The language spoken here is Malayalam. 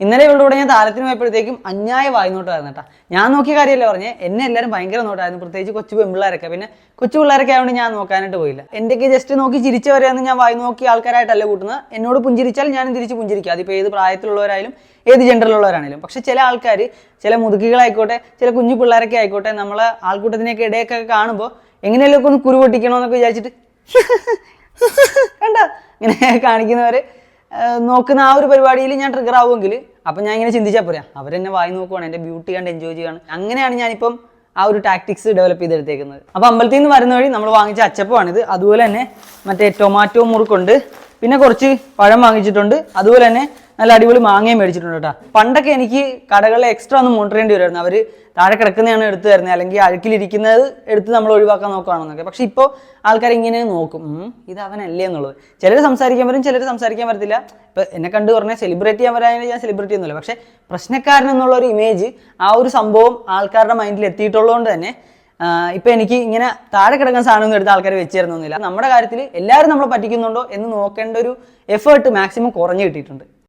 ഇന്നലെ ഇവളുടെ കൂടെ ഞാൻ താരത്തിന് പോയപ്പോഴത്തേക്കും അന്യായ വായ്നോട്ടായിരുന്നു കേട്ടോ. ഞാൻ നോക്കിയ കാര്യമല്ല പറഞ്ഞേ, എന്നെ എല്ലാവരും ഭയങ്കര നോട്ടായിരുന്നു, പ്രത്യേകിച്ച് കൊച്ചു പെൺപിള്ളേരൊക്കെ. പിന്നെ കൊച്ചു പിള്ളേരൊക്കെ ആയതുകൊണ്ട് ഞാൻ നോക്കാനായിട്ട് പോയില്ല. എന്റെയൊക്കെ ജസ്റ്റ് നോക്കി ചിരിച്ചവരെയൊന്നും ഞാൻ വായി നോക്കി ആൾക്കാരായിട്ടല്ല കൂട്ടുന്നത്. എന്നോട് പുഞ്ചിരിച്ചാൽ ഞാനും തിരിച്ച് പുഞ്ചിരിക്കുക. അതിപ്പോൾ ഏത് പ്രായത്തിലുള്ളവരായാലും ഏത് ജെൻഡറിലുള്ളവരാണെങ്കിലും. പക്ഷെ ചില ആൾക്കാർ, ചില മുതുകികളായിക്കോട്ടെ, ചില കുഞ്ഞു പിള്ളേരൊക്കെ ആയിക്കോട്ടെ, നമ്മളെ ആൾക്കൂട്ടത്തിനൊക്കെ ഇടയൊക്കെ കാണുമ്പോൾ എങ്ങനെയൊക്കെ ഒന്ന് കുരു പൊട്ടിക്കണമെന്നൊക്കെ വിചാരിച്ചിട്ട് കണ്ട ഇങ്ങനെ കാണിക്കുന്നവർ നോക്കുന്ന ആ ഒരു പരിപാടിയിൽ ഞാൻ ട്രിഗർ ആവുമെങ്കിൽ അപ്പം ഞാൻ ഇങ്ങനെ ചിന്തിച്ചാൽ പോരാ, അവരെന്നെ വായി നോക്കുവാണ്, എൻ്റെ ബ്യൂട്ടി കണ്ട് എൻജോയ് ചെയ്യുകയാണ്. അങ്ങനെയാണ് ഞാനിപ്പം ആ ഒരു ടാക്ടിക്സ് ഡെവലപ്പ് ചെയ്തെടുത്തേക്കുന്നത്. അപ്പോൾ അമ്പലത്തിൽ നിന്ന് വരുന്ന വഴി നമ്മൾ വാങ്ങിച്ച അച്ചപ്പമാണിത്. അതുപോലെ തന്നെ മറ്റേ ടൊമാറ്റോ മുറുക്കുണ്ട്, പിന്നെ കുറച്ച് പഴം വാങ്ങിച്ചിട്ടുണ്ട്, അതുപോലെ തന്നെ നല്ല അടിപൊളി മാങ്ങയും മേടിച്ചിട്ടുണ്ട് കേട്ടോ. പണ്ടൊക്കെ എനിക്ക് കടകളിൽ എക്സ്ട്രാ ഒന്ന് മോണിറ്റർ വരുമായിരുന്നു. അവർ താഴെ കിടക്കുന്നതാണ് എടുത്തു തരുന്നത്, അല്ലെങ്കിൽ അഴുക്കിലിരിക്കുന്നത് എടുത്ത് നമ്മൾ ഒഴിവാക്കാൻ നോക്കുകയാണെന്നൊക്കെ. പക്ഷെ ഇപ്പോൾ ആൾക്കാർ ഇങ്ങനെ നോക്കും, ഇത് അവനല്ലേ എന്നുള്ളത്. ചിലർ സംസാരിക്കാൻ വരും, ചിലർ സംസാരിക്കാൻ വരത്തില്ല. ഇപ്പം എന്നെ കണ്ട് പറഞ്ഞാൽ സെലിബ്രേറ്റ് ചെയ്യാൻ വരാനായിട്ട് ഞാൻ സെലിബ്രേറ്റ് ചെയ്യുന്നില്ല. പക്ഷേ പ്രശ്നക്കാരൻ എന്നുള്ള ഒരു ഇമേജ്, ആ ഒരു സംഭവം ആൾക്കാരുടെ മൈൻഡിൽ എത്തിയിട്ടുള്ളതുകൊണ്ട് തന്നെ ഇപ്പം എനിക്ക് ഇങ്ങനെ താഴെ കിടക്കുന്ന സാധനമൊന്നും എടുത്ത് ആൾക്കാർ വെച്ച് തരുന്നൊന്നുമില്ല. നമ്മുടെ കാര്യത്തിൽ എല്ലാവരും നമ്മളെ പറ്റിക്കുന്നുണ്ടോ എന്ന് നോക്കേണ്ട ഒരു എഫേർട്ട് മാക്സിമം കുറഞ്ഞു കിട്ടിയിട്ടുണ്ട്.